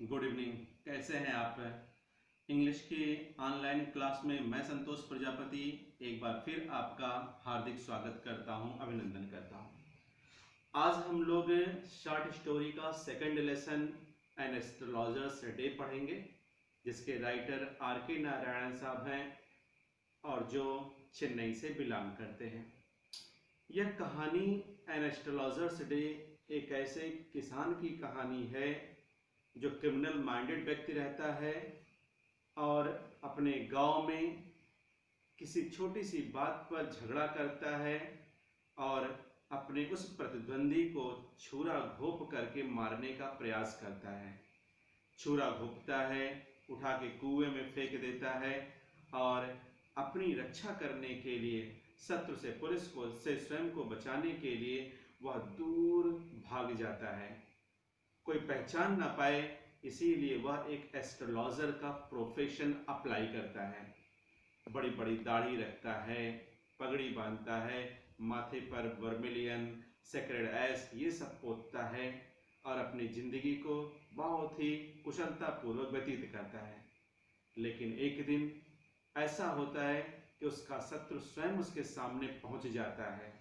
Good evening. कैसे हैं आप? इंग्लिश की ऑनलाइन क्लास में मैं संतोष प्रजापति एक बार फिर आपका हार्दिक स्वागत करता हूं, अभिनंदन करता हूं। आज हम लोग शॉर्ट स्टोरी का second lesson an astrologer's day पढ़ेंगे, जिसके राइटर आर.के. नारायण साहब हैं और जो चेन्नई से बिलोंग करते हैं। यह कहानी एन एस्ट्रोलॉजर्स डे एक ऐसे किसान की कहानी है जो क्रिमिनल माइंडेड व्यक्ति रहता है और अपने गांव में किसी छोटी सी बात पर झगड़ा करता है और अपने उस प्रतिद्वंदी को छुरा घोंप करके मारने का प्रयास करता है। छुरा घोंपता है, उठा के कुएं में फेंक देता है और अपनी रक्षा करने के लिए, शत्रु से, पुलिस को से स्वयं को बचाने के लिए वह दूर भाग जाता है, कोई पहचान ना पाए, इसीलिए वह एक एस्ट्रोलॉजर का प्रोफेशन अप्लाई करता है। बड़ी बड़ी दाढ़ी रखता है, पगड़ी बांधता है, माथे पर वर्मिलियन, सेक्रेड ऐश ये सब पोतता है और अपनी जिंदगी को बहुत ही कुशलता पूर्वक व्यतीत करता है। लेकिन एक दिन ऐसा होता है कि उसका शत्रु स्वयं उसके सामने पहुंच जाता है।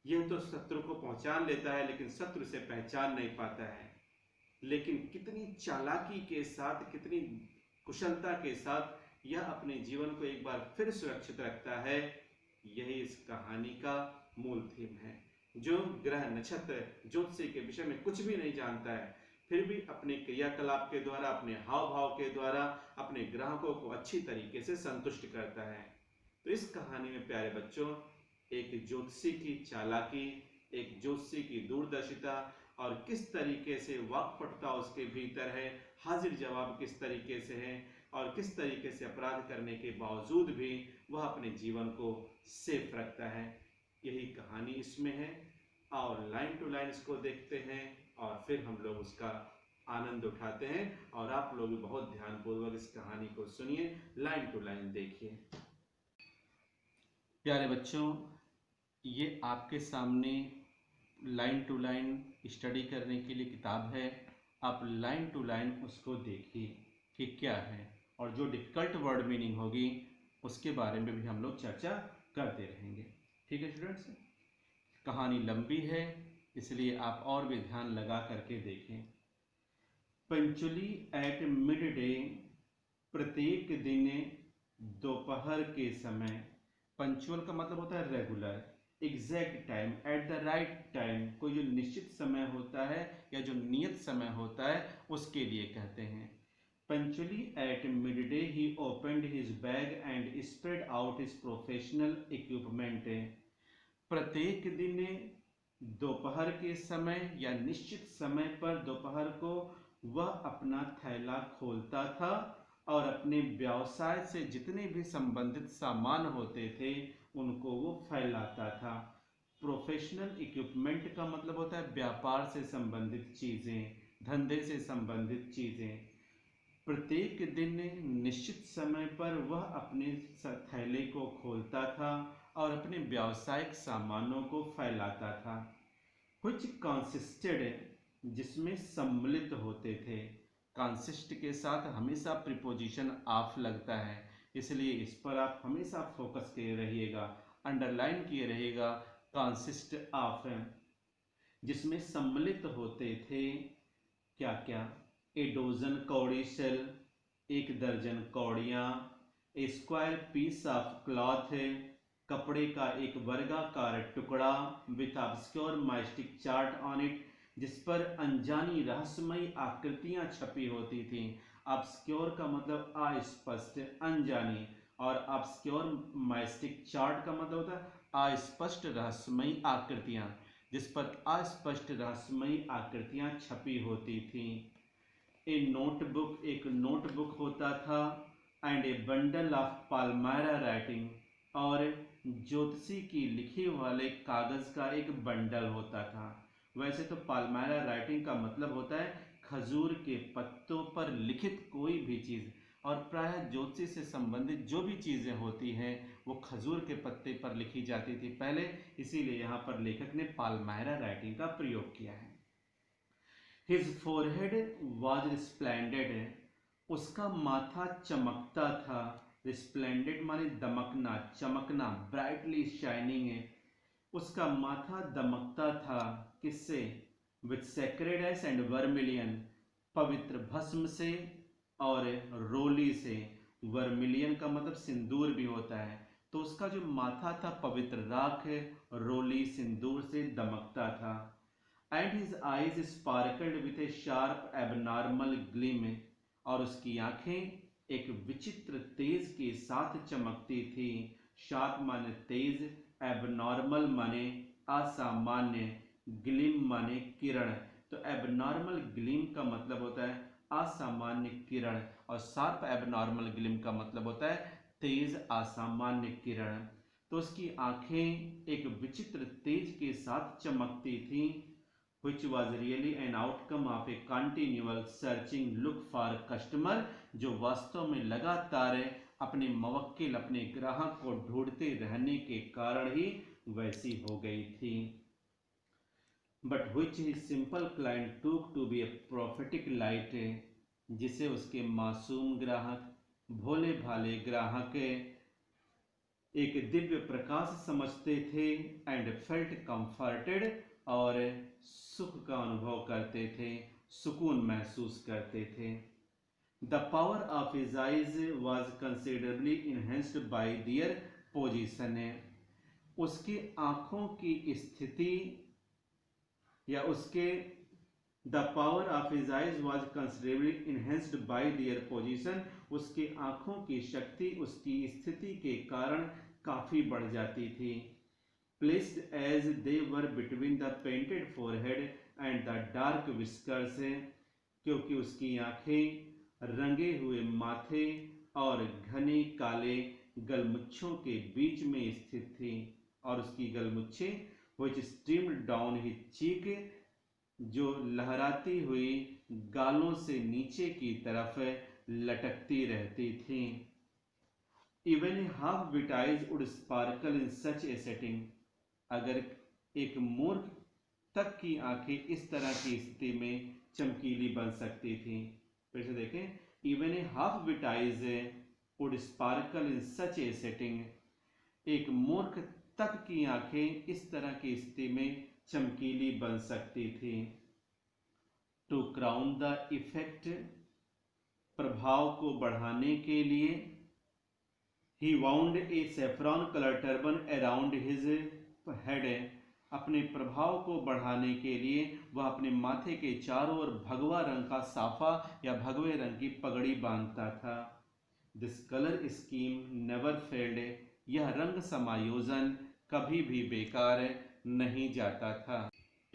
यह तो शत्रु को पहचान लेता है, लेकिन शत्रु से पहचान नहीं पाता है। लेकिन कितनी चालाकी के साथ, कितनी कुशलता के साथ यह अपने जीवन को एक बार फिर सुरक्षित रखता है, यही इस कहानी का मूल थीम है। जो ग्रह, नक्षत्र, ज्योतिषी के विषय में कुछ भी नहीं जानता है, फिर भी अपने क्रियाकलाप के द्वारा, अपने हाव भाव के द्वारा अपने ग्राहकों को अच्छी तरीके से संतुष्ट करता है। तो इस कहानी में प्यारे बच्चों, एक ज्योतिषी की चालाकी, एक ज्योतिषी की दूरदर्शिता और किस तरीके से वाक्पटुता उसके भीतर है, हाजिर जवाब किस तरीके से है और किस तरीके से अपराध करने के बावजूद भी वह अपने जीवन को सेफ रखता है, यही कहानी इसमें है। और लाइन टू लाइन इसको देखते हैं और फिर हम लोग उसका आनंद उठाते हैं। और आप लोग भी बहुत ध्यानपूर्वक इस कहानी को सुनिए, लाइन टू लाइन देखिए। प्यारे बच्चों, ये आपके सामने लाइन टू लाइन स्टडी करने के लिए किताब है। आप लाइन टू लाइन उसको देखिए कि क्या है, और जो डिफ़िकल्ट वर्ड मीनिंग होगी उसके बारे में भी हम लोग चर्चा करते रहेंगे। ठीक है स्टूडेंट्स, कहानी लंबी है इसलिए आप और भी ध्यान लगा करके देखें। पंचुअली एट मिड डे, प्रत्येक दिन दोपहर के समय। पंचुअल का मतलब होता है regular, exact time, at the right time. कोई जो निश्चित समय होता है या जो नियत समय होता है उसके लिए कहते हैं। पंचुअली एट मिड डे ही opened his bag and spread out his professional equipment. प्रत्येक दिन दोपहर के समय या निश्चित समय पर दोपहर को वह अपना थैला खोलता था और अपने व्यवसाय से जितने भी संबंधित सामान होते थे उनको वो फैलाता था। प्रोफेशनल इक्विपमेंट का मतलब होता है व्यापार से संबंधित चीज़ें, धंधे से संबंधित चीज़ें। प्रत्येक दिन निश्चित समय पर वह अपने थैले को खोलता था और अपने व्यावसायिक सामानों को फैलाता था। which consisted, जिसमें सम्मिलित होते थे। कंसिस्ट के साथ हमेशा प्रीपोजिशन ऑफ लगता है, इसलिए इस पर आप हमेशा फोकस किए रहिएगा, अंडरलाइन किए रहिएगा। कंसिस्ट ऑफ, जिसमें सम्मिलित होते थे क्या क्या? ए डोजन कौड़ी सेल, एक दर्जन कौड़ियाँ। A square piece of cloth, कपड़े का एक वर्गाकार टुकड़ा। With obscure mystic chart on it, जिस पर अनजानी रहस्यमयी आकृतियां छपी होती थीं। ऑब्स्क्योर का मतलब अस्पष्ट, अनजानी, और ऑब्स्क्योर माइस्टिक चार्ट का मतलब होता है अस्पष्ट रहस्यमयी आकृतियां, जिस पर अस्पष्ट रहस्यमयी आकृतियां छपी होती थीं। ए नोटबुक, एक नोटबुक होता था। And a bundle of palmyra writing, और ज्योतिषी की लिखे वाले कागज का एक बंडल होता था। वैसे तो पाल्मायरा राइटिंग का मतलब होता है खजूर के पत्तों पर लिखित कोई भी चीज़, और प्रायः ज्योतिषी से संबंधित जो भी चीज़ें होती हैं वो खजूर के पत्ते पर लिखी जाती थी पहले, इसीलिए यहाँ पर लेखक ने पाल्मायरा राइटिंग का प्रयोग किया है। His forehead was resplendent, उसका माथा चमकता था। रिस्प्लेंडेंट माने दमकना, चमकना, ब्राइटली शाइनिंग है। उसका माथा दमकता था किससे? With sacred S and vermilion, पवित्र भस्म से और रोली से। वर्मिलियन का मतलब सिंदूर भी होता है। तो उसका जो माथा था पवित्र राख, रोली, सिंदूर से दमकता था। And his eyes sparkled with A sharp abnormal gleam, और उसकी आंखें एक विचित्र तेज के साथ चमकती थी। शार्प माने तेज, एबनॉर्मल माने असामान्य, ग्लिम माने किरण। तो एबनॉर्मल ग्लिम का मतलब होता है असामान्य किरण, और शार्प एबनॉर्मल ग्लिम का मतलब होता है तेज असामान्य किरण। तो उसकी आंखें एक विचित्र तेज के साथ चमकती थी। which was really an outcome of a continual searching look for customer, जो वास्तव में लगातार अपने मवक्किल, अपने ग्राहक को ढूंढते रहने के कारण ही वैसी हो गई थी। But which his simple client took to be a prophetic light, जिसे उसके मासूम ग्राहक, भोले भाले ग्राहक एक दिव्य प्रकाश समझते थे। एंड फेल्ट कंफर्टेड, और सुख का अनुभव करते थे, सुकून महसूस करते थे। The power of his eyes was considerably enhanced bye their position, उसकी आंखों की स्थिति या उसके the power of his eyes was considerably enhanced bye their position, उसकी आंखों की शक्ति उसकी स्थिति के कारण काफी बढ़ जाती थी। Placed as they were between the painted forehead and the dark whiskers, क्योंकि उसकी आंखें रंगे हुए माथे और घने काले गलमुच्छों के बीच में स्थित थी। और उसकी गलमुच्छें which streamed down his cheek, जो लहराती हुई गालों से नीचे की तरफ लटकती रहती थी। Even a half-wit eyes would sparkle in such a setting, अगर एक मूर्ख तक की आंखें इस तरह की स्थिति में चमकीली बन सकती थी। फिर से देखें, even a half wit eyes would sparkle in such a setting, एक मूर्ख तक की आंखें इस तरह की स्थिति में चमकीली बन सकती थी। टू क्राउन द इफेक्ट, प्रभाव को बढ़ाने के लिए, he wound a saffron colour turban around his head, अपने प्रभाव को बढ़ाने के लिए वह अपने माथे के चारों ओर भगवा रंग का साफा या भगवे रंग की पगड़ी बांधता था। This colour scheme never failed, यह रंग समायोजन कभी भी बेकार नहीं जाता था।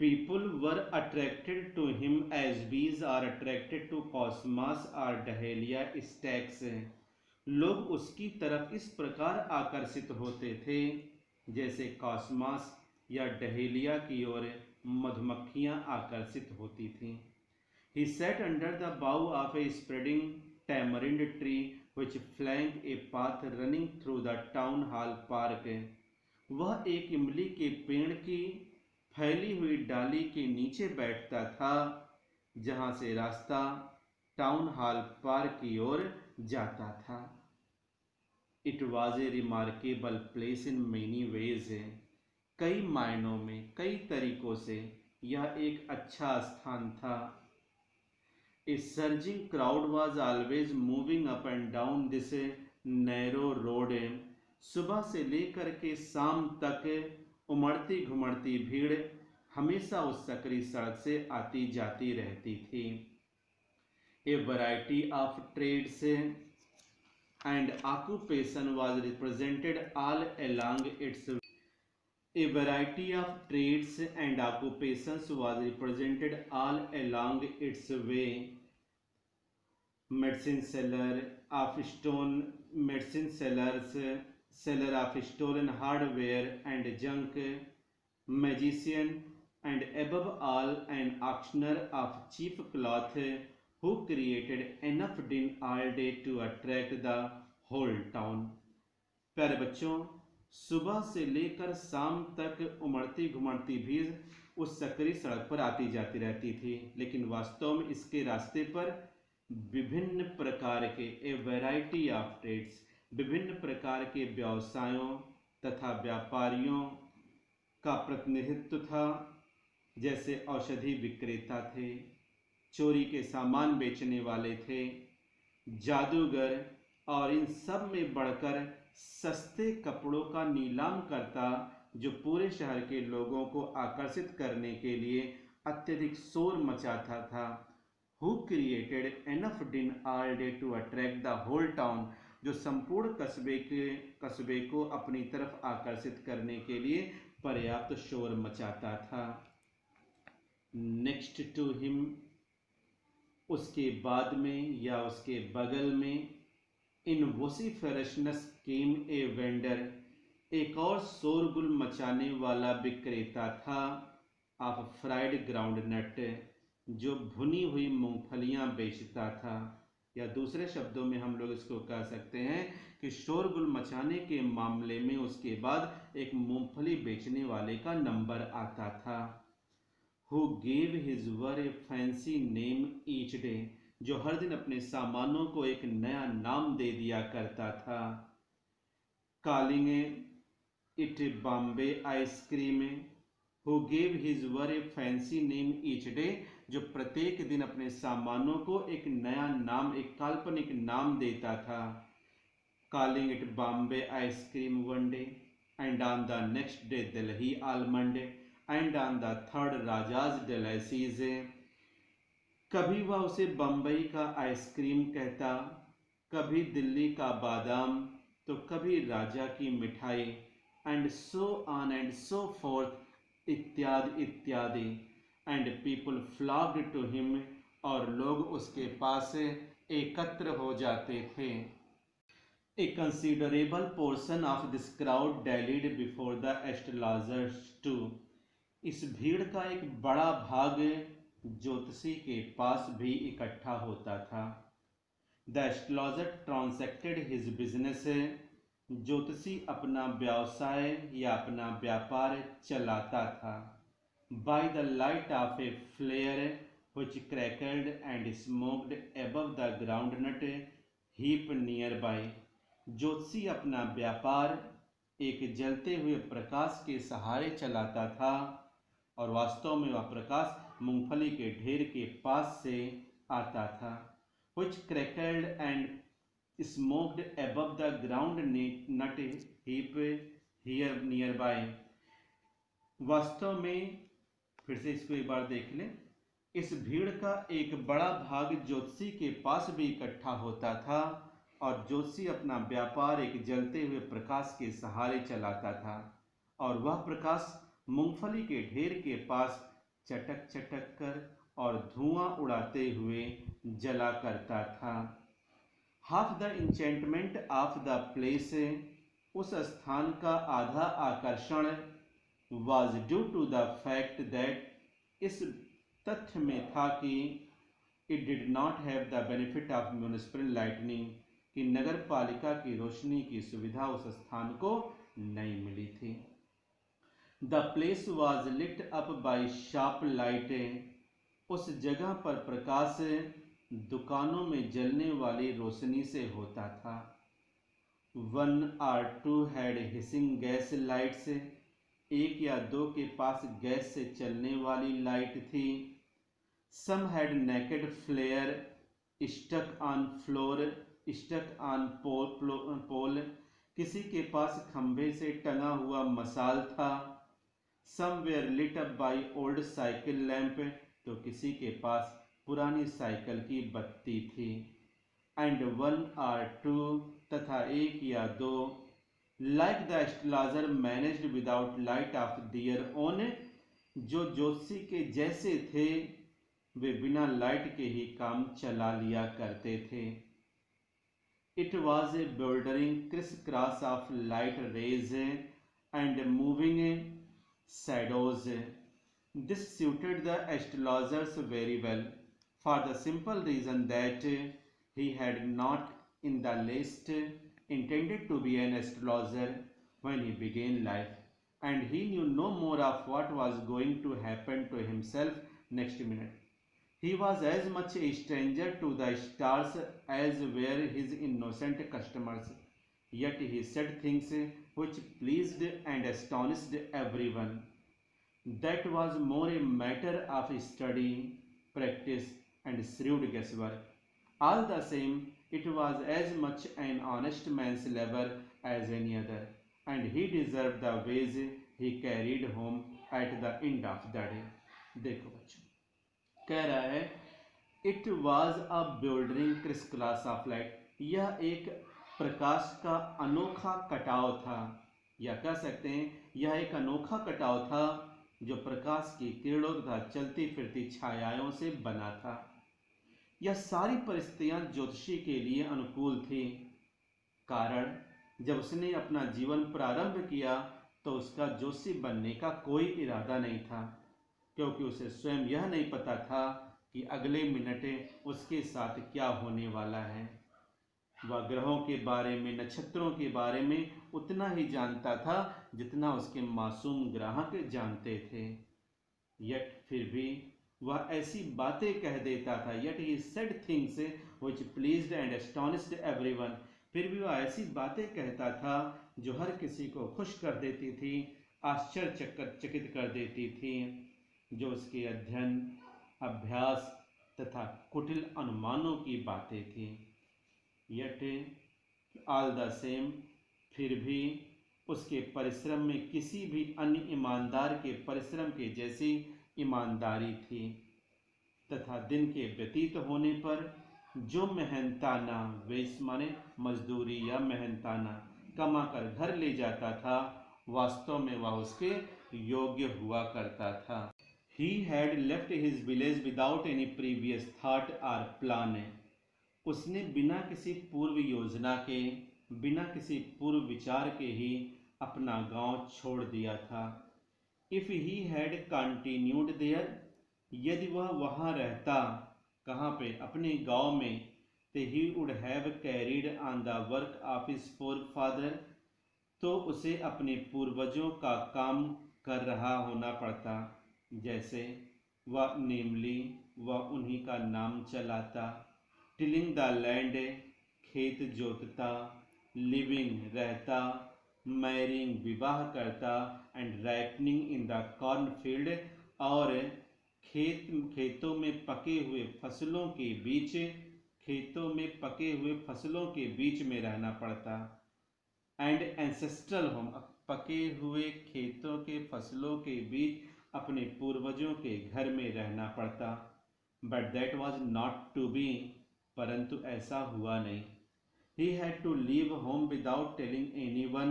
People were attracted to him as bees are attracted to cosmos और डहेलिया स्टैक्स, लोग उसकी तरफ इस प्रकार आकर्षित होते थे जैसे कॉस्मास या डहेलिया की ओर मधुमक्खियां आकर्षित होती थीं। He sat under the bough of a spreading tamarind tree which flanked a path running through the town hall park, वह एक इमली के पेड़ की फैली हुई डाली के नीचे बैठता था जहां से रास्ता टाउन हॉल पार्क की ओर जाता था। It was a remarkable place in many ways, कई मायनों में, कई तरीकों से यह एक अच्छा स्थान था। A surging crowd was always moving up and down this narrow road, सुबह से लेकर के शाम तक उमड़ती घुमड़ती भीड़ हमेशा उस सकरी सड़क से आती जाती रहती थी। A variety of trades and occupation was represented all along its way. A variety of trades and occupations was represented all along its way. Medicine seller of stone, medicine sellers, seller of stolen hardware and junk, magician, and above all an auctioneer of cheap cloth who created enough din all day to attract the whole town. प्यारे बच्चों, सुबह से लेकर शाम तक उमड़ती घुमड़ती भीड़ उस सकरी सड़क पर आती जाती रहती थी, लेकिन वास्तव में इसके रास्ते पर विभिन्न प्रकार के ए वैरायटी ऑफ ट्रेड्स, विभिन्न प्रकार के व्यवसायों तथा व्यापारियों का प्रतिनिधित्व था। जैसे औषधि विक्रेता थे, चोरी के सामान बेचने वाले थे, जादूगर, और इन सब में बढ़कर सस्ते कपड़ों का नीलाम करता, जो पूरे शहर के लोगों को आकर्षित करने के लिए अत्यधिक शोर मचाता था। Who created enough din all day to attract the whole town, जो संपूर्ण कस्बे को अपनी तरफ आकर्षित करने के लिए पर्याप्त शोर मचाता था। नेक्स्ट टू हिम, उसके बाद में या उसके बगल में, इन वोसिफेरसनस केम ए वेंडर, एक और शोरगुल मचाने वाला विक्रेता था ऑफ फ्राइड ग्राउंड नट, जो भुनी हुई मूंगफलियां बेचता था। या दूसरे शब्दों में हम लोग इसको कह सकते हैं कि शोरगुल मचाने के मामले में उसके बाद एक मूंगफली बेचने वाले का नंबर आता था। Who gave his were A fancy name each day, जो हर दिन अपने सामानों को एक नया नाम दे दिया करता था। Calling it Bombay ice cream, who gave his were A fancy name each day, जो प्रत्येक दिन अपने सामानों को एक नया नाम, एक काल्पनिक नाम देता था। Calling it Bombay ice cream one day, and on the next day Delhi almond, and on the third Raja's delicacies. कभी वह उसे बम्बई का आइसक्रीम कहता, कभी दिल्ली का बादाम, तो कभी राजा की मिठाई, and so on and so forth, इत्यादि इत्यादि। And people flocked to him, और लोग उसके पास एकत्र हो जाते थे। A considerable portion of this crowd dallied before the astrologers too, इस भीड़ का एक बड़ा भाग ज्योतिषी के पास भी इकट्ठा होता था। The astrologer transacted his business, ज्योतिषी अपना व्यवसाय या अपना व्यापार चलाता था। By the light of a flare which crackled and smoked above the groundnut heap nearby, ज्योतिषी अपना व्यापार एक जलते हुए प्रकाश के सहारे चलाता था, और वास्तव में वह प्रकाश मूंगफली के ढेर के पास से आता था। which crackled and smoked above the groundnut heap here nearby, वास्तव में, फिर से इसको एक बार देख लें, इस भीड़ का एक बड़ा भाग ज्योतिषी के पास भी इकट्ठा होता था, और ज्योतिषी अपना व्यापार एक जलते हुए प्रकाश के सहारे चलाता था, और वह प्रकाश मूंगफली के ढेर के पास चटक चटक कर और धुआं उड़ाते हुए जला करता था। Half the enchantment of the place, उस स्थान का आधा आकर्षण was due to the fact that, इस तथ्य में था कि it did not have the benefit of municipal lighting, कि नगर पालिका की रोशनी की सुविधा उस स्थान को नहीं मिली थी। The place was lit up by sharp light, उस जगह पर प्रकाश दुकानों में जलने वाली रोशनी से होता था। 1 or 2 had hissing gas lights, एक या दो के पास गैस से चलने वाली लाइट थी। Some had naked flare stuck on floor, stuck on pole, किसी के पास खंभे से टंगा हुआ मसाल था। Some were lit up by old cycle lamp, तो किसी के पास पुरानी साइकिल की बत्ती थी। And 1 or 2, तथा एक या दो, like the astrologer managed without light of their own, जो ज्योतिषी के जैसे थे, वे बिना लाइट के ही काम चला लिया करते थे। It was a bouldering criss-cross of light rays and moving shadows. This suited the astrologers very well, for the simple reason that he had not in the least intended to be an astrologer when he began life. and he knew no more of what was going to happen to himself next minute. He was as much a stranger to the stars as were his innocent customers, yet he said things which pleased and astonished everyone. That was more a matter of study, practice, and shrewd guesswork. All the same, it was as much an honest man's labor as any other, and he deserved the wage he carried home at the end of the day. देखो बच्चों, कह रहा है it was a bewildering criss cross of light, यह एक प्रकाश का अनोखा कटाव था, या कह सकते हैं यह एक अनोखा कटाव था जो प्रकाश की किरणों तथा चलती फिरती छायाओं से बना था। यह सारी परिस्थितियां ज्योतिषी के लिए अनुकूल थी, कारण जब उसने अपना जीवन प्रारंभ किया तो उसका ज्योतिषी बनने का कोई इरादा नहीं था, क्योंकि उसे स्वयं यह नहीं पता था कि अगले मिनट उसके साथ क्या होने वाला है। वह ग्रहों के बारे में, नक्षत्रों के बारे में उतना ही जानता था जितना उसके मासूम ग्राहक जानते थे। यट फिर भी वह ऐसी बातें कह देता था, yet he said things which pleased and astonished everyone, फिर भी वह ऐसी बातें कहता था जो हर किसी को खुश कर देती थी, आश्चर्यचकित कर देती थी, जो उसके अध्ययन, अभ्यास तथा कुटिल अनुमानों की बातें थी। यट ऑल द सेम, फिर भी उसके परिश्रम में किसी भी अन्य ईमानदार के परिश्रम के जैसी ईमानदारी थी, तथा दिन के व्यतीत होने पर जो मेहनताना, वेश माने मजदूरी या मेहनताना कमा कर घर ले जाता था, वास्तव में वह उसके योग्य हुआ करता था। He had left his village without any previous thought or plan. उसने बिना किसी पूर्व योजना के, बिना किसी पूर्व विचार के ही अपना गांव छोड़ दिया था। If he had continued there, यदि वह वहाँ रहता, कहाँ पे, अपने गांव में, तो he would have carried on the work of his forefather, तो उसे अपने पूर्वजों का काम कर रहा होना पड़ता, जैसे वह नेमली, वह उन्हीं का नाम चलाता, टिलिंग द लैंड, खेत जोतता, लिविंग रहता, मैरिंग विवाह करता, and ripening in the corn field, और खेतों में पके हुए फसलों के बीच, खेतों में पके हुए फसलों के बीच में रहना पड़ता, एंड एंसेस्ट्रल होम, पके हुए खेतों के फसलों के बीच अपने पूर्वजों के घर में रहना पड़ता। But that was not to be, परंतु ऐसा हुआ नहीं। He had to leave home without telling anyone,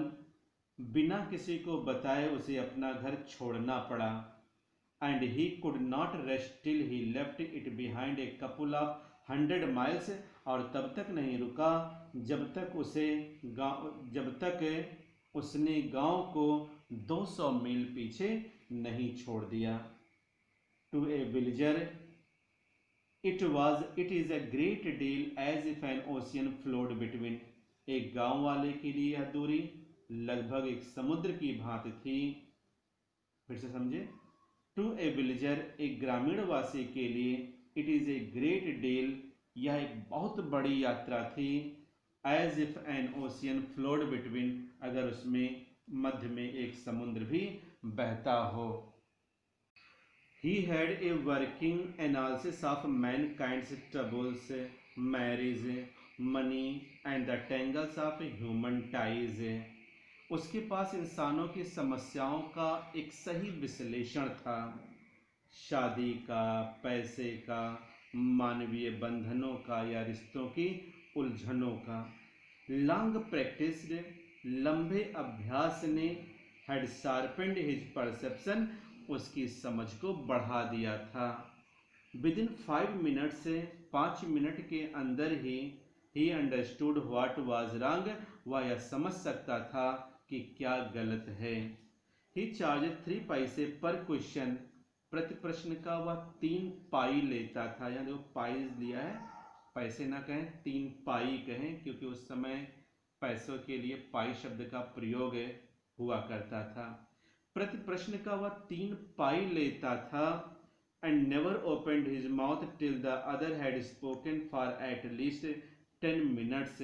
बिना किसी को बताए उसे अपना घर छोड़ना पड़ा। And he could not rest till he left it behind a couple of 100 miles, और तब तक नहीं रुका जब तक उसने गांव को 200 मील पीछे नहीं छोड़ दिया। To a villager it is a great deal as if an ocean flowed between, एक गांव वाले के लिए यह दूरी लगभग एक समुद्र की भांति थी। फिर से समझे, टू ए विलेजर, एक ग्रामीण वासी के लिए, it is a great deal, यह एक बहुत बड़ी यात्रा थी, as if an ocean flowed between, अगर उसमें मध्य में एक समुद्र भी बहता हो। He had a working analysis of mankind's troubles, marriage, money and the tangles of human ties. उसके पास इंसानों की समस्याओं का एक सही विश्लेषण था, शादी का, पैसे का, मानवीय बंधनों का या रिश्तों की उलझनों का। लॉन्ग प्रैक्टिस्ड, लंबे अभ्यास ने, हैड शार्पेंड हिज परसेप्शन, उसकी समझ को बढ़ा दिया था। विदिन 5 मिनट से 5 मिनट के अंदर he understood what was wrong, वह यह समझ सकता था कि क्या गलत है। ही चार्ज 3 पैसे पर क्वेश्चन, प्रति प्रश्न का वह 3 पाई लेता था। यहाँ देखो पाई लिया है, पैसे ना कहें, 3 पाई कहें, क्योंकि उस समय पैसों के लिए पाई शब्द का प्रयोग हुआ करता था। प्रति प्रश्न का वह 3 पाई लेता था, and never opened his mouth till the other had spoken for at least 10 minutes,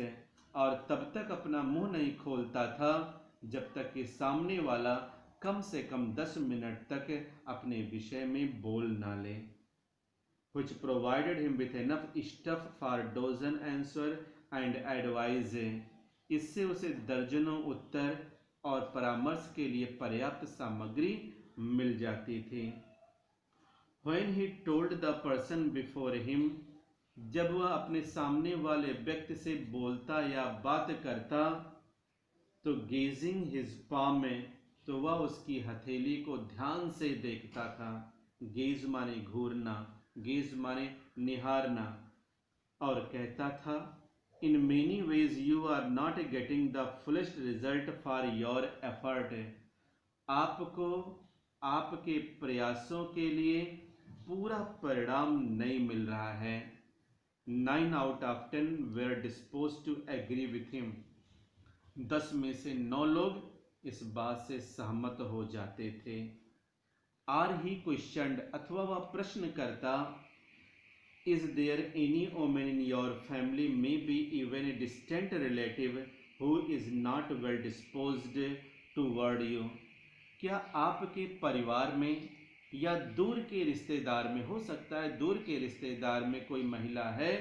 और तब तक अपना मुंह नहीं खोलता था जब तक कि सामने वाला कम से कम 10 मिनट तक अपने विषय में बोल ना ले, which provided him with enough stuff for dozen answer and advice. इससे उसे दर्जनों उत्तर और परामर्श के लिए पर्याप्त सामग्री मिल जाती थी. When he told the person before him, जब वह अपने सामने वाले व्यक्ति से बोलता या बात करता, तो gazing his palm, तो वह उसकी हथेली को ध्यान से देखता था. गेज माने घूरना, गेज माने निहारना, और कहता था, in many ways you are not getting the fullest result for your effort. आपको आपके प्रयासों के लिए पूरा परिणाम नहीं मिल रहा है. 9 out of 10 were disposed to agree with him. 10 में से 9 लोग इस बात से सहमत हो जाते थे. आर ही क्वेश्चनड, अथवा वह प्रश्न करता, is there any women in your family, maybe even a distant relative, who is not well disposed toward you. क्या आपके परिवार में या दूर के रिश्तेदार में, हो सकता है दूर के रिश्तेदार में कोई महिला है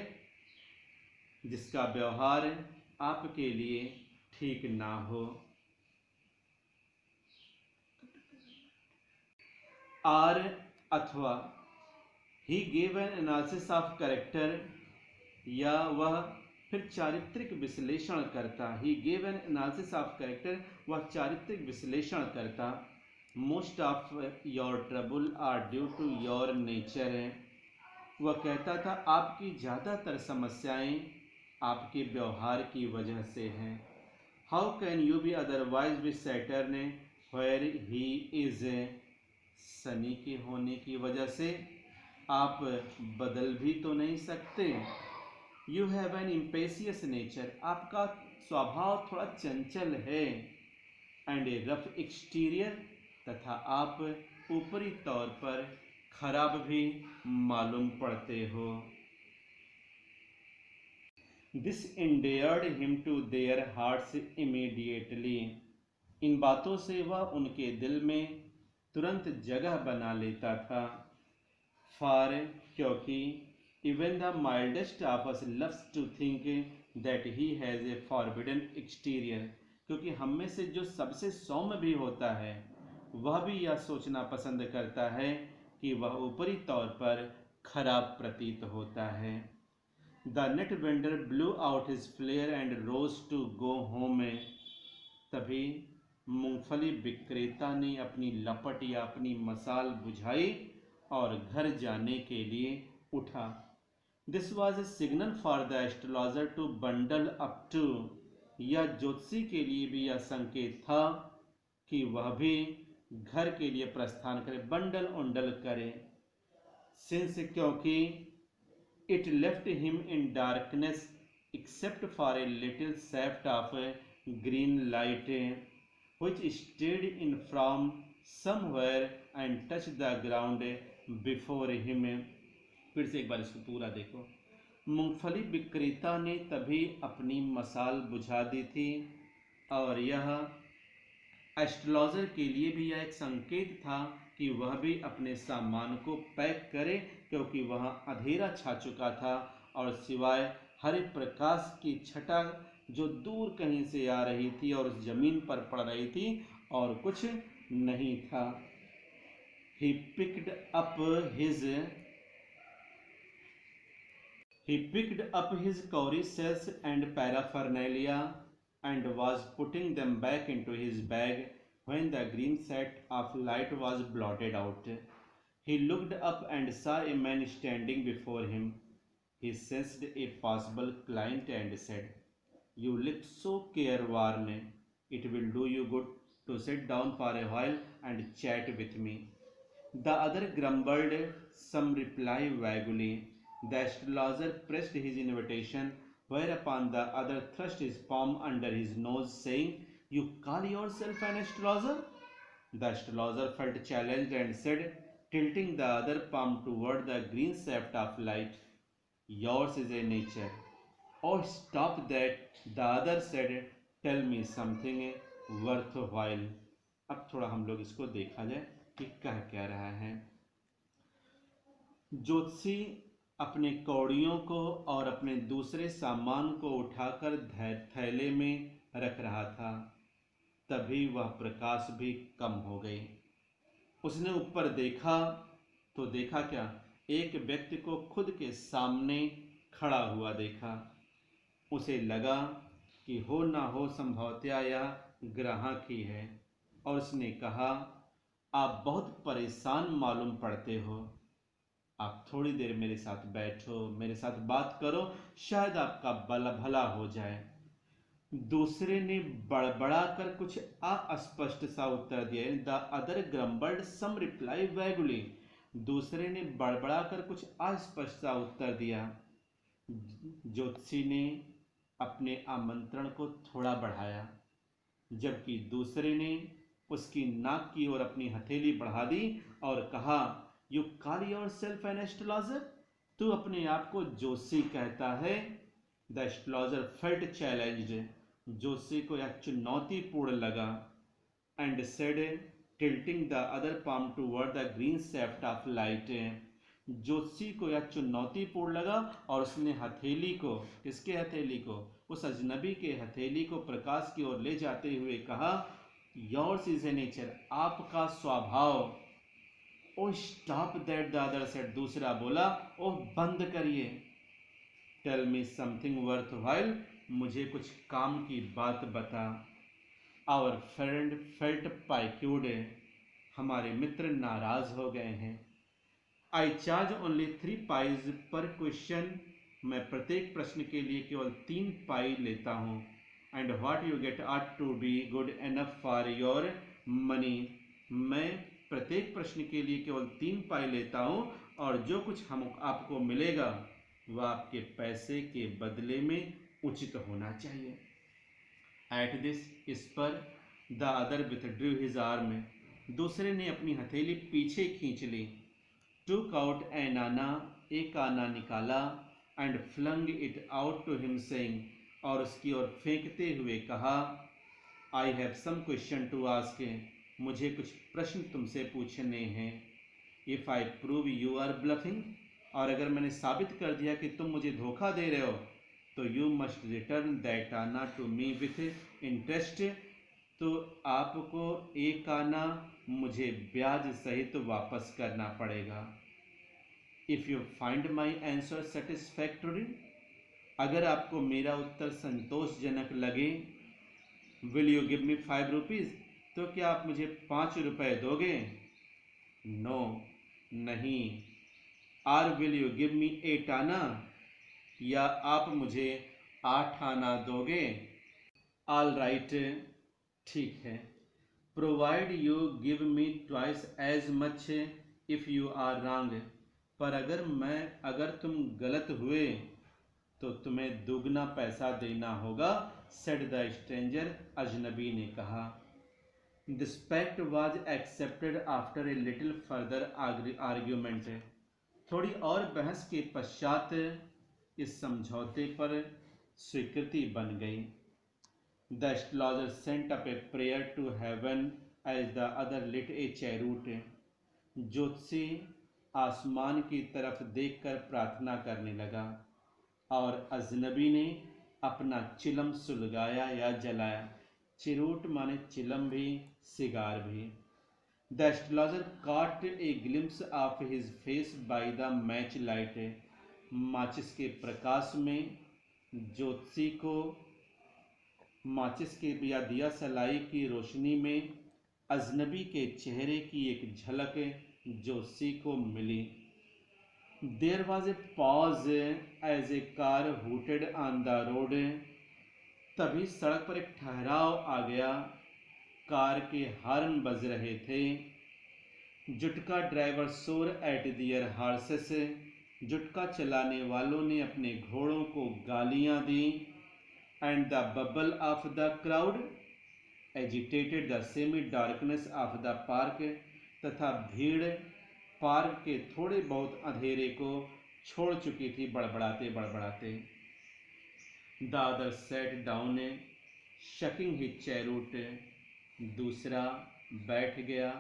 जिसका व्यवहार आपके लिए ठीक ना हो. आर अथवा he gave an analysis of character, या वह फिर चारित्रिक विश्लेषण करता. He gave an analysis of character, वह चारित्रिक विश्लेषण करता. Most of your trouble are due to your nature है. वह कहता था, आपकी ज़्यादातर समस्याएं आपके व्यवहार की वजह से हैं. How can you be otherwise with Saturn where he is, Shani के होने की वजह से आप बदल भी तो नहीं सकते. यू हैव एन इम्पेशियस नेचर, आपका स्वभाव थोड़ा चंचल है. एंड ए रफ एक्सटीरियर, तथा आप ऊपरी तौर पर खराब भी मालूम पड़ते हो. This endeared him to their hearts immediately. इन बातों से वह उनके दिल में तुरंत जगह बना लेता था. फॉर, क्योंकि even the mildest of us loves to think that he has a forbidden exterior, क्योंकि हम में से जो सबसे सौम्य भी होता है वह भी यह सोचना पसंद करता है कि वह ऊपरी तौर पर खराब प्रतीत होता है. The nut vendor blew out his flare and rose to go home. तभी मूंगफली विक्रेता ने अपनी लपट या अपनी मसाल बुझाई और घर जाने के लिए उठा. This was a signal for the astrologer to bundle up too. यह ज्योतिषी के लिए भी यह संकेत था कि वह भी घर के लिए प्रस्थान करे, बंडल उंडल करे. सिंस, क्योंकि it left him in darkness except for a little shaft of green light which stayed in from somewhere and touched the ground before him. फिर से एक बार इसको पूरा देखो. मूंगफली विक्रेता ने तभी अपनी मसाल बुझा दी थी, और यह एस्ट्रोलॉजर के लिए भी यह एक संकेत था कि वह भी अपने सामान को पैक करे, क्योंकि वहाँ अंधेरा छा चुका था और सिवाय हरे प्रकाश की छटा जो दूर कहीं से आ रही थी और उस जमीन पर पड़ रही थी, और कुछ नहीं था. He picked up his cowrie shells and paraphernalia and was putting them back into his bag when the green set of light was blotted out. He looked up and saw a man standing before him. He sensed a possible client and said, "You look so careworn. It will do you good to sit down for a while and chat with me." The other grumbled some reply vaguely. The astrologer pressed his invitation, whereupon the other thrust his palm under his nose, saying, "You call yourself an astrologer?" The astrologer felt challenged and said, tilting the other palm toward the green shaft of light, yours is a nature. Oh, stop that, the other said, tell me something worthwhile. अब थोड़ा हम लोग इसको देखा जाए कि कह क्या रहा है। ज्योतिषी अपने कौड़ियों को और अपने दूसरे सामान को उठाकर थैले में रख रहा था। तभी वह प्रकाश भी कम हो गई। उसने ऊपर देखा तो देखा क्या, एक व्यक्ति को खुद के सामने खड़ा हुआ देखा। उसे लगा कि हो ना हो संभवतया यह ग्राहक ही है, और उसने कहा, आप बहुत परेशान मालूम पड़ते हो, आप थोड़ी देर मेरे साथ बैठो, मेरे साथ बात करो, शायद आपका भला हो जाए। दूसरे ने बड़बड़ा कर कुछ अस्पष्ट सा उत्तर दिया। The other grumbled some reply vaguely. दूसरे ने बड़बड़ा कर कुछ अस्पष्ट सा उत्तर दिया। ज्योतिषी ने अपने आमंत्रण को थोड़ा बढ़ाया, जबकि दूसरे ने उसकी नाक की ओर अपनी हथेली बढ़ा दी और कहा, you call yourself an astrologer? तू अपने आप को जोशी कहता है? The astrologer felt challenged. Joshi को यह चुनौतीपूर्ण लगा। And said, tilting the other palm toward the green shaft of light. Joshi को यह चुनौतीपूर्ण लगा और उसने हथेली को, किसके हथेली को? उस अजनबी के हथेली को प्रकाश की ओर ले जाते हुए कहा, योर्स इज ए नेचर, आपका स्वभाव। Oh stop that, the other said. दूसरा बोला, ओह बंद करिए। टेल मी समथिंग वर्थव्हाइल, मुझे कुछ काम की बात बता। आवर फ्रेंड फेल्ट पाइक्यूड, हमारे मित्र नाराज हो गए हैं। आई चार्ज ओनली 3 पाइज पर क्वेश्चन, मैं प्रत्येक प्रश्न के लिए केवल 3 पाई लेता हूँ। And what you get ought to be good enough for your money, मैं प्रत्येक प्रश्न के लिए केवल 3 पाई लेता हूँ, और जो कुछ हम आपको मिलेगा वह आपके पैसे के बदले में उचित होना चाहिए। एट दिस, इस पर, the other withdrew his arm, दूसरे ने अपनी हथेली पीछे खींच ली। टूक आउट एन आना, एक आना निकाला। And flung it out to him saying, और उसकी ओर फेंकते हुए कहा, I have some question to ask, मुझे कुछ प्रश्न तुमसे पूछने हैं। If I prove you are bluffing, और अगर मैंने साबित कर दिया कि तुम मुझे धोखा दे रहे हो, तो यू मस्ट रिटर्न दैट आना टू मी विथ इंटरेस्ट, तो आपको एक आना मुझे ब्याज सहित वापस करना पड़ेगा। If you find my answer satisfactory, अगर आपको मेरा उत्तर संतोषजनक लगे, will you give me 5 rupees, तो क्या आप मुझे 5 रुपए दोगे? नो, नहीं। Or will you give me 8 anna, या आप मुझे 8 आना दोगे? ऑल राइट, ठीक है। Provide you give me twice as much if you are wrong, पर अगर तुम गलत हुए तो तुम्हें दुगना पैसा देना होगा, सेड द स्ट्रेंजर, अजनबी ने कहा। This pact was accepted after a little further argument, थोड़ी और बहस के पश्चात इस समझौते पर स्वीकृति बन गई। The astrologer sent up a prayer to heaven as the other lit a cheroot, ज्योतिषी आसमान की तरफ देखकर प्रार्थना करने लगा, और अजनबी ने अपना चिलम सुलगाया या जलाया। चिरूट माने चिलम भी, सिगार भी। The astrologer caught a glimpse of his face by the match light, माचिस के प्रकाश में ज्योतिषी को, माचिस के या दिया सलाई की रोशनी में अजनबी के चेहरे की एक झलक ज्योतिषी को मिली। There was a pause as a car hooted on the road, तभी सड़क पर एक ठहराव आ गया, कार के हॉर्न बज रहे थे। Jutka driver swore at their horses, jutka चलाने वालों ने अपने घोड़ों को गालियां दी। And the babble of the crowd, agitated the semi darkness of the park, तथा भीड़ पार्क के थोड़े बहुत अंधेरे को छोड़ चुकी थी बड़बड़ाते बड़बड़ाते। The other sat down sucking his cheroot, दूसरा बैठ गया,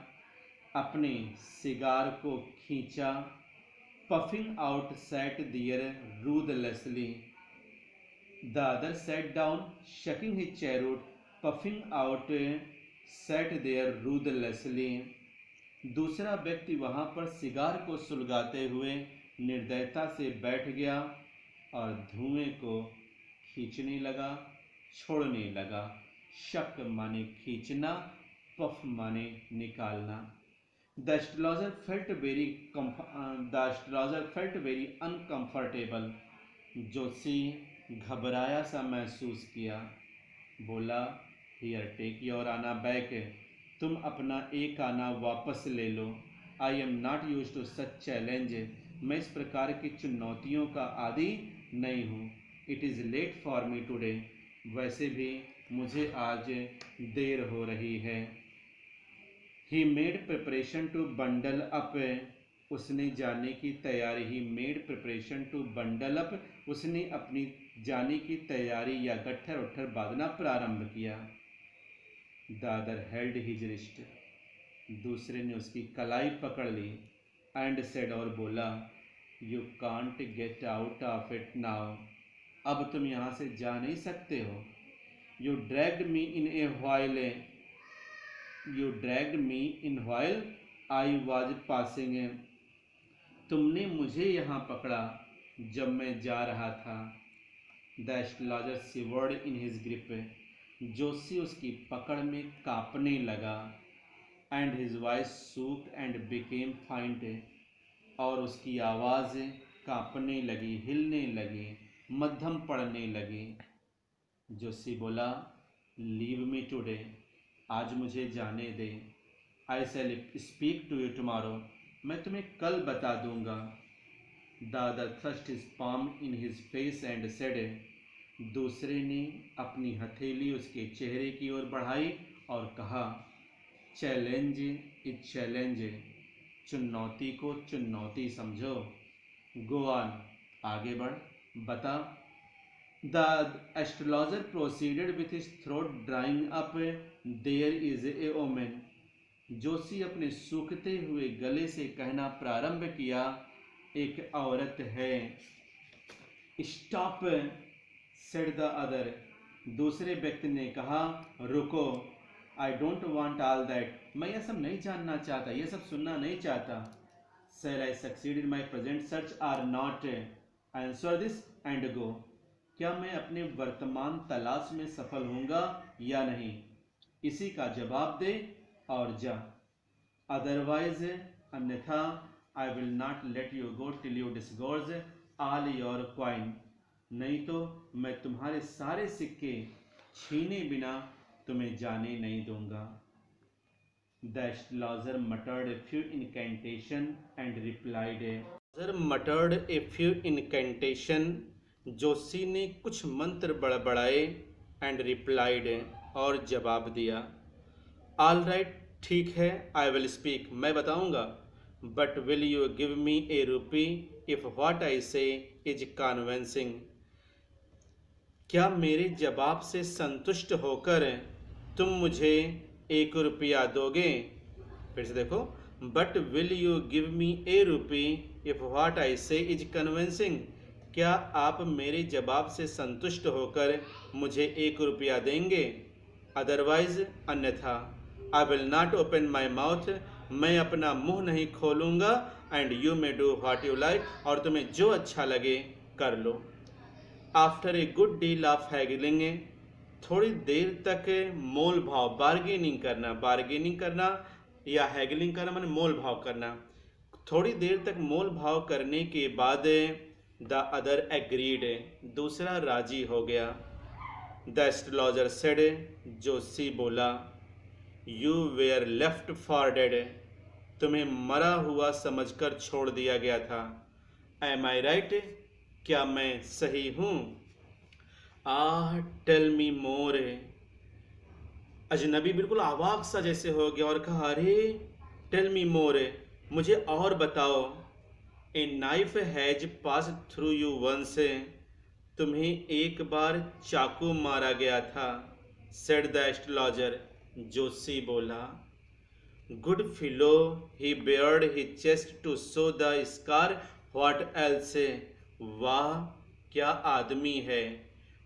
अपने सिगार को खींचा। Puffing out sat there ruthlessly. The other sat down sucking his cheroot, puffing out sat there ruthlessly. दूसरा व्यक्ति वहां पर सिगार को सुलगाते हुए निर्दयता से बैठ गया और धुएं को खींचने लगा, छोड़ने लगा। शक माने खींचना, पफ माने निकालना। The astrologer felt very uncomfortable. Joshi घबराया सा महसूस किया। बोला, here take your anna back, तुम अपना एक आना वापस ले लो। I am not use to such challenge, मैं इस प्रकार की चुनौतियों का आदी नहीं हूँ। It is late for me today, वैसे भी मुझे आज देर हो रही है। He made preparation to bundle up, उसने जाने की तैयारी। He made preparation to bundle up, उसने अपनी जाने की तैयारी या गट्ठर उट्ठर बांधना प्रारंभ किया। The other held his wrist, दूसरे ने उसकी कलाई पकड़ ली। एंड सेड, और बोला, you can't get out of it now, अब तुम यहाँ से जा नहीं सकते हो। You dragged me in a while, you dragged me in while I was passing, तुमने मुझे यहाँ पकड़ा जब मैं जा रहा था। The astrologer shivered in his grip, Joshi उसकी पकड़ में कांपने लगा। And his voice shook and became faint, और उसकी आवाज़ कांपने लगी, हिलने लगी, मध्यम पड़ने लगी। जोशी बोला, लीव मी टुडे, आज मुझे जाने दे। आई शैल स्पीक टू यू टुमारो, मैं तुम्हें कल बता दूंगा। The other thrust his palm in his face and said, दूसरे ने अपनी हथेली उसके चेहरे की ओर बढ़ाई और कहा, चैलेंज इज चैलेंज, चुनौती को चुनौती समझो। गो ऑन, आगे बढ़, बता। The astrologer proceeded with his throat drying up, there is a omen, Joshi अपने सूखते हुए गले से कहना प्रारंभ किया, एक औरत है। स्टॉप, सेड द अदर, दूसरे व्यक्ति ने कहा, रुको। I don't want all that, मैं यह सब नहीं जानना चाहता, यह सब सुनना नहीं चाहता। Shall I succeed in my present search or not, answer this and go, क्या मैं अपने वर्तमान तलाश में सफल होऊंगा या नहीं, इसी का जवाब दे और जा। अदरवाइज, अन्यथा, I will not let you go till you disgorge all your coin, नहीं तो मैं तुम्हारे सारे सिक्के छीने बिना तुम्हें जाने नहीं दूंगा। The astrologer मटर्ड a few incantation and replied, मटर्ड a few incantation, Joshi ने कुछ मंत्र बड़बड़ाए, एंड रिप्लाइड, और जवाब दिया। ऑल राइट, ठीक है, आई विल स्पीक, मैं बताऊंगा। But will you give me a rupee if what I से इज कन्विंसिंग, क्या मेरे जवाब से संतुष्ट होकर तुम मुझे 1 रुपया दोगे? फिर से देखो, but will you give me a rupee if what I से इज कन्विंसिंग, क्या आप मेरे जवाब से संतुष्ट होकर मुझे 1 रुपया देंगे? अदरवाइज, अन्यथा, I will not open my mouth, मैं अपना मुंह नहीं खोलूँगा। And you may do what you like, और तुम्हें जो अच्छा लगे कर लो। After a good deal of haggling, थोड़ी देर तक मोल भाव, बार्गेनिंग करना या हैगलिंग करना माने मोल भाव करना। थोड़ी देर तक मोल भाव करने के बाद द अदर एग्रीड, दूसरा राजी हो गया। द एस्ट्रोलॉजर सेड, जोशी बोला, you were left for dead, तुम्हें मरा हुआ समझकर छोड़ दिया गया था। एम आई राइट, क्या मैं सही हूँ? टेल मी मोर, अजनबी बिल्कुल अवाक सा जैसे हो गया और कहा, अरे टेल मी मोर, मुझे और बताओ। A knife has passed through you once, तुम्हें एक बार चाकू मारा गया था। सेड द एस्ट्रोलॉजर, जोशी बोला। Good fellow, he bared his chest to show the scar, what else, वाह क्या आदमी है।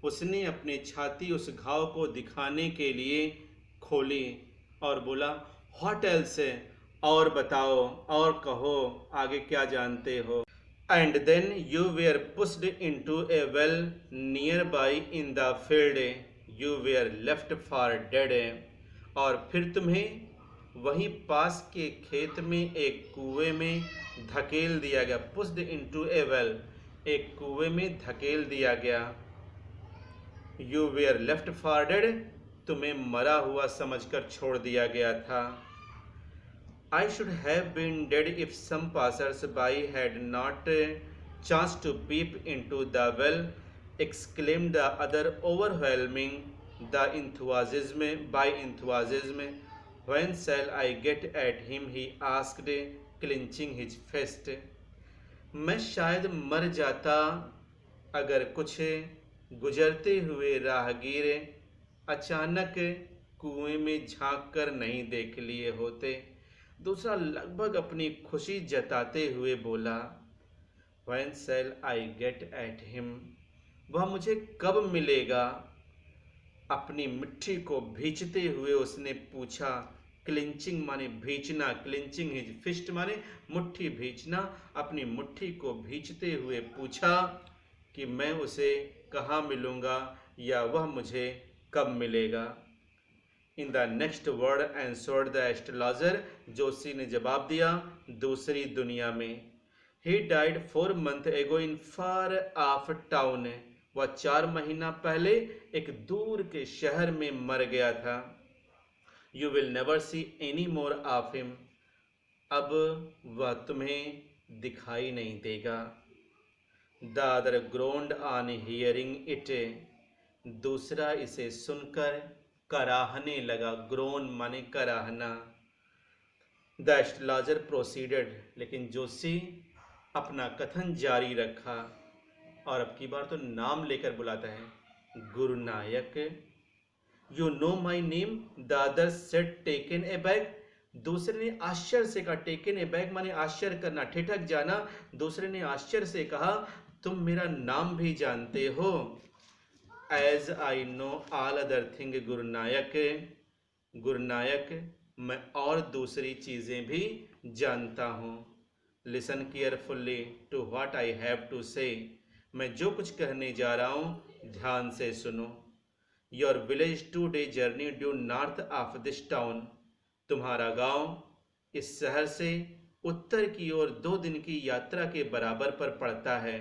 उसने अपनी छाती उस घाव को दिखाने के लिए खोली और बोला, व्हाट एल्स, और बताओ, और कहो, आगे क्या जानते हो। And then you were pushed into a well nearby in the field, you were left for dead, और फिर तुम्हें वहीं पास के खेत में एक कुएं में धकेल दिया गया। पुस्ड इनटू ए वेल, एक कुएं में धकेल दिया गया। You were left for dead, तुम्हें मरा हुआ समझकर छोड़ दिया गया था। I should have been dead if some passers-by had not chanced to peep into the well, exclaimed the other, overwhelming by enthusiasm. When shall I get at him? He asked, clenching his fist. मैं शायद मर जाता अगर कुछ गुजरते हुए राहगीर अचानक कुएं में झांक कर नहीं देख लिए होते। दूसरा लगभग अपनी खुशी जताते हुए बोला, When shall I get at him? वह मुझे कब मिलेगा? अपनी मिट्टी को भींचते हुए उसने पूछा। क्लिंचिंग माने भींचना, क्लिंचिंग हिज फिस्ट माने मुट्ठी भींचना। अपनी मुट्ठी को भींचते हुए पूछा कि मैं उसे कहाँ मिलूँगा या वह मुझे कब मिलेगा। In the next word answered the astrologer, Joshi ने जवाब दिया, दूसरी दुनिया में। ही डाइड 4 months एगो इन फार ऑफ टाउन, वह 4 महीना पहले एक दूर के शहर में मर गया था। You will never see any more of him, अब वह तुम्हें दिखाई नहीं देगा। The other ग्रोन्ड on hearing it, दूसरा इसे सुनकर कराहने लगा। ग्रोन माने कराहना। द एस्ट्रोलॉजर प्रोसीडेड, लेकिन जोशी अपना कथन जारी रखा और अब की बार तो नाम लेकर बुलाता है। Gurunayak, you know my name? The other said, taken a bag. दूसरे ने आश्चर्य से कहा। टेकन ए बैग माने आश्चर्य करना, ठिठक जाना। दूसरे ने आश्चर्य से कहा, तुम मेरा नाम भी जानते हो? As I know all other thing Gurunayak, Gurunayak मैं और दूसरी चीज़ें भी जानता हूँ। Listen carefully to what I have to say, मैं जो कुछ कहने जा रहा हूँ ध्यान से सुनो। Your village 2 day journey due north of this town, तुम्हारा गांव इस शहर से उत्तर की ओर 2 दिन की यात्रा के बराबर पर पड़ता है।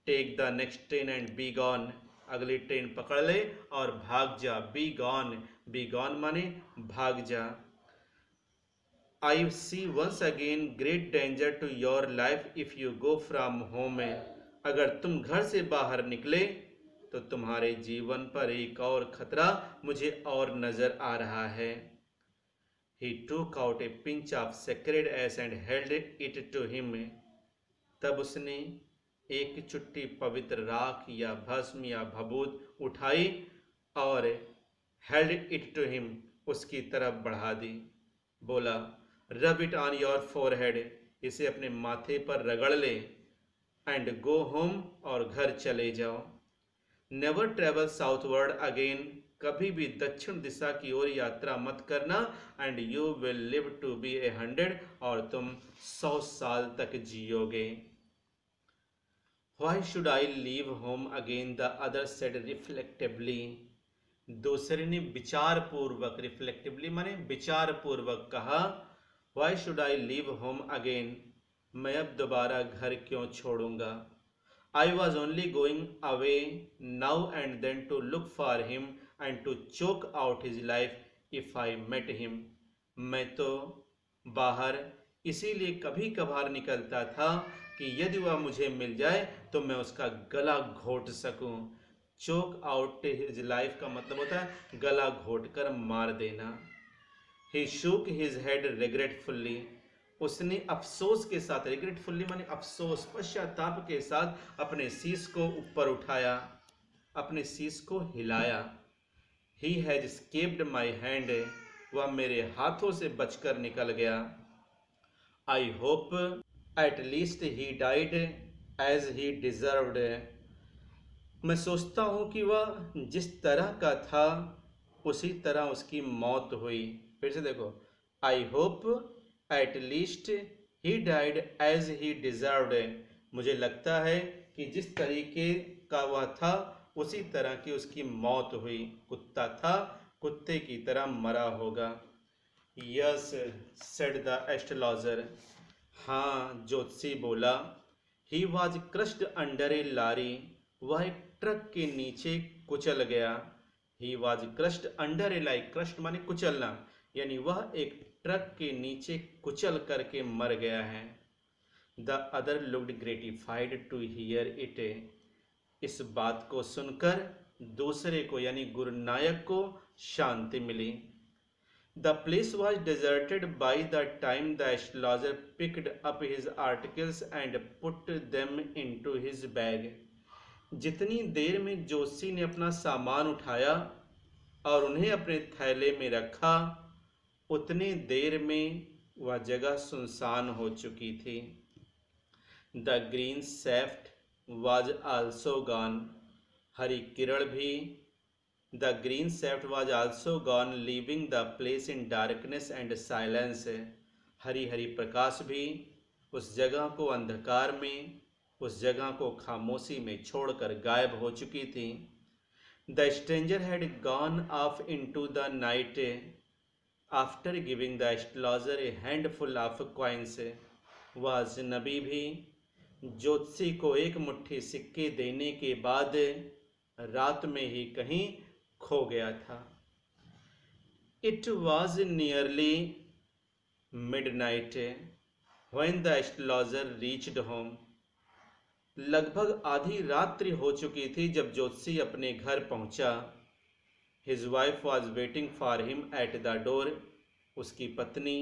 Take the next train and be gone, अगली ट्रेन पकड़ ले और भाग जा। बी गॉन, बी गॉन माने भाग जा। I see once again great danger to your life if you go from home, अगर तुम घर से बाहर निकले तो तुम्हारे जीवन पर एक और खतरा मुझे और नजर आ रहा है। He took out a pinch of sacred ash and held it to him. तब उसने एक चुट्टी पवित्र राख या भस्म या भभूत उठाई और held it to him, उसकी तरफ बढ़ा दी। बोला, rub it on your forehead, इसे अपने माथे पर रगड़ ले। and go home, और घर चले जाओ। never travel southward again, कभी भी दक्षिण दिशा की ओर यात्रा मत करना। And you will live to be 100, और तुम 100 साल तक जियोगे। Why should I leave home again? The other said reflectively. दूसरे ने विचार पूर्वक, रिफ्लेक्टिवली माने विचार पूर्वक कहा, Why should I leave home again? मैं अब दोबारा घर क्यों छोड़ूंगा। I was only going away now and then to look for him and to choke out his life if I met him. मैं तो बाहर इसीलिए कभी कभार निकलता था कि यदि वह मुझे मिल जाए तो मैं उसका गला घोट सकूं। चोक आउट हिज लाइफ का मतलब होता है गला घोट कर मार देना। ही शूक हिज हेड रिग्रेटफुल्ली, उसने अफसोस के साथ, रिग्रेटफुल्ली माने अफसोस, पश्चाताप के साथ अपने शीश को ऊपर उठाया, अपने शीश को हिलाया। He has escaped my hand, वह मेरे हाथों से बचकर निकल गया। I hope at least he died as he deserved, मैं सोचता हूँ कि वह जिस तरह का था उसी तरह उसकी मौत हुई। फिर से देखो, I hope at least he died as he deserved, मुझे लगता है कि जिस तरीके का वह था उसी तरह की उसकी मौत हुई। कुत्ता था, कुत्ते की तरह मरा होगा। यस सेड द एस्ट्रोलॉजर, हाँ ज्योतिषी बोला। He was crushed under a lorry, वह एक ट्रक के नीचे कुचल गया। He was crushed under a lorry, crushed माने कुचलना, यानी वह एक ट्रक के नीचे कुचल करके मर गया है। The other looked gratified to hear it, इस बात को सुनकर दूसरे को यानी गुरुनायक को शांति मिली। The place was deserted by the time the astrologer picked up his articles and put them into his bag. जितनी देर में जोशी ने अपना सामान उठाया और उन्हें अपने थैले में रखा, उतनी देर में वह जगह सुनसान हो चुकी थी। The green shaft was also gone, हरी किरण भी, The green shaft was also gone, leaving the place in darkness and silence. Hari Hari प्रकाश भी उस जगह को अंधकार में, उस जगह को खामोशी में छोड़कर गायब हो चुकी थी। The stranger had gone off into the night after giving the astrologer a handful of coins. वह अजनबी भी ज्योतिषी को एक मुट्ठी सिक्के देने के बाद रात में ही कहीं खो गया था। It was nearly midnight when the astrologer reached home. लगभग आधी रात्रि हो चुकी थी जब ज्योतिषी अपने घर पहुंचा। His wife was waiting for him at the door. उसकी पत्नी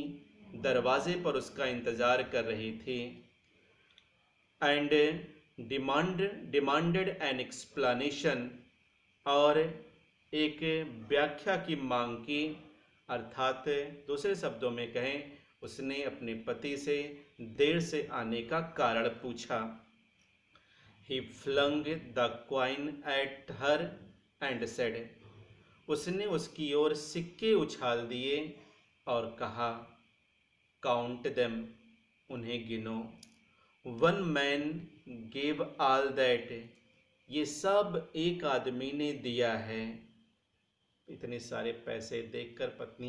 दरवाजे पर उसका इंतजार कर रही थी। And demanded an explanation, और एक व्याख्या की मांग की, अर्थात दूसरे शब्दों में कहें उसने अपने पति से देर से आने का कारण पूछा। He flung the coin at her and said, उसने उसकी ओर सिक्के उछाल दिए और कहा, काउंट देम, उन्हें गिनो। One man gave all that, ये सब एक आदमी ने दिया है। इतने सारे पैसे देखकर पत्नी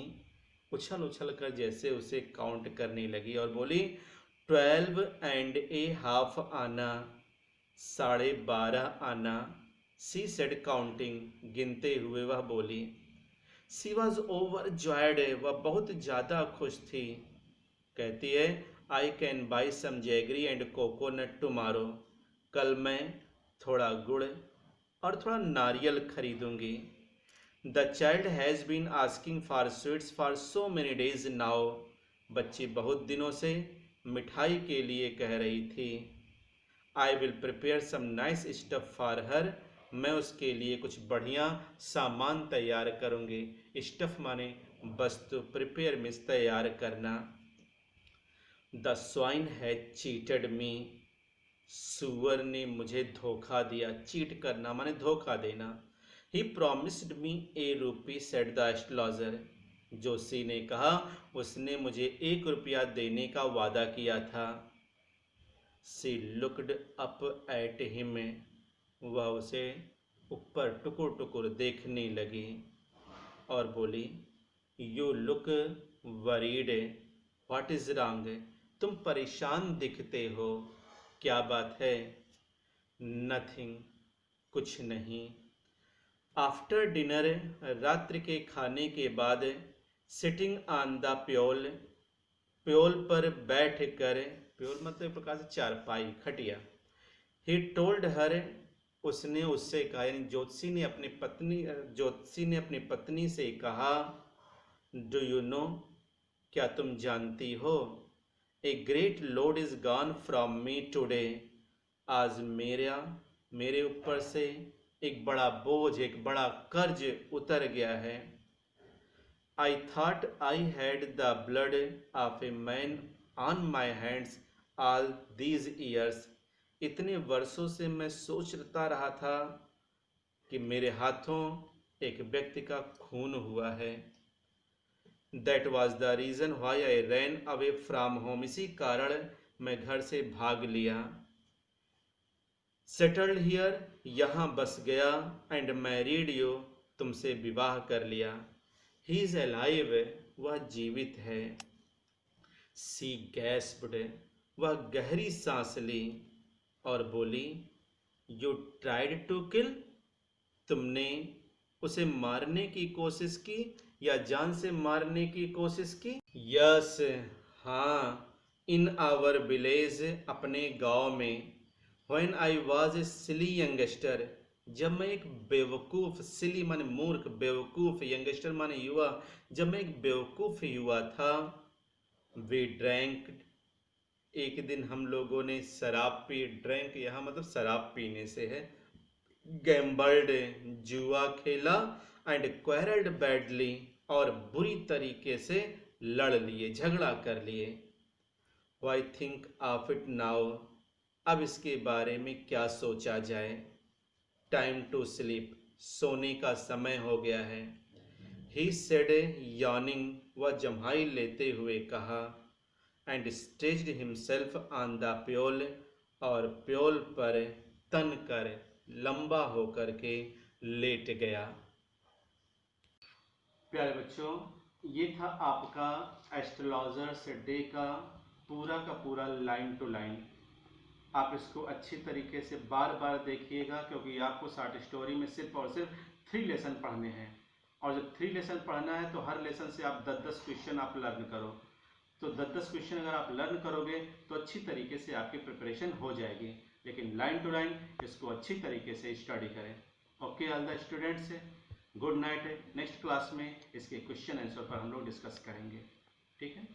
उछल उछल कर जैसे उसे काउंट करने लगी और बोली, 12.5 आना, 12.5 आना। सी सेड काउंटिंग, गिनते हुए वह बोली। सी वॉज ओवरजॉयड, वह बहुत ज़्यादा खुश थी। कहती है, I can buy some jaggery and coconut tomorrow, कल मैं थोड़ा गुड़ और थोड़ा नारियल खरीदूंगी। The child has been asking for sweets for so many days now, बच्ची बहुत दिनों से मिठाई के लिए कह रही थी। I will prepare some nice stuff for her, मैं उसके लिए कुछ बढ़िया सामान तैयार करूँगी। स्टफ माने वस्तु, प्रिपेयर मीन्स तैयार करना। द स्वाइन हैज चीटेड मी, सुअर ने मुझे धोखा दिया। चीट करना माने धोखा देना। ही प्रोमिस्ड मी ए रूपी, सेड द एस्ट्रोलॉजर, जोशी ने कहा उसने मुझे 1 रुपया देने का वादा किया था। सी लुक्ड अप एट हिम, वह उसे ऊपर टुकुर टुकुर देखने लगी और बोली, you look worried, what is wrong, तुम परेशान दिखते हो, क्या बात है? नथिंग, कुछ नहीं। आफ्टर डिनर, रात्रि के खाने के बाद, सिटिंग ऑन द प्योल, प्योल पर बैठ कर, प्योल मतलब एक प्रकार से चारपाई, खटिया। ही टोल्ड हर उसने उससे कहा, यानी ज्योतिषी ने अपनी पत्नी से कहा, डू यू नो, क्या तुम जानती हो, a great load is gone from me today, आज मेरे ऊपर से एक बड़ा बोझ, एक बड़ा कर्ज उतर गया है। I thought I had the blood of a man on my hands all these years, इतने वर्षों से मैं सोचता रहा था कि मेरे हाथों एक व्यक्ति का खून हुआ है। That was the reason why I ran away from home, इसी कारण मैं घर से भाग लिया। सेटल्ड हियर, यहाँ बस गया, एंड मैरिड यू, तुमसे विवाह कर लिया। ही इज अलाइव, वह जीवित है। सी गैस्प्ड, वह गहरी सांस ली और बोली, यू ट्राइड टू किल, तुमने उसे मारने की कोशिश की या जान से मारने की कोशिश की। यस, हाँ, इन आवर विलेज, अपने गांव में। When I was a silly youngster, जब मैं एक बेवकूफ़, सिली माने मूर्ख, बेवकूफ़, यंगस्टर माने युवा, जब मैं एक बेवकूफ़ युवा था। वी ड्रैंक, एक दिन हम लोगों ने शराब पी, ड्रैंक यहाँ मतलब शराब पीने से है। गैम्बल्ड, जुआ खेला, एंड क्वेरल्ड बैडली, और बुरी तरीके से लड़ लिए, झगड़ा कर लिए। Why think of it now, अब इसके बारे में क्या सोचा जाए। टाइम टू स्लीप, सोने का समय हो गया है। ही सेड, यॉर्निंग, वह जम्हाई लेते हुए कहा, and stretched himself on the pyol, और प्योल पर तन कर लंबा होकर के लेट गया। प्यारे बच्चों, ये था आपका एस्ट्रोलॉजर्स डे का पूरा लाइन टू लाइन। आप इसको अच्छी तरीके से बार बार देखिएगा, क्योंकि आपको शॉर्ट स्टोरी में सिर्फ और सिर्फ 3 लेसन पढ़ने हैं, और जब 3 लेसन पढ़ना है तो हर लेसन से आप 10-10 क्वेश्चन आप लर्न करो। तो 10-10 क्वेश्चन अगर आप लर्न करोगे तो अच्छी तरीके से आपकी प्रिपरेशन हो जाएगी। लेकिन लाइन टू लाइन इसको अच्छी तरीके से स्टडी करें। Okay all the students, good night. Next class में इसके क्वेश्चन आंसर पर हम लोग डिस्कस करेंगे। ठीक है।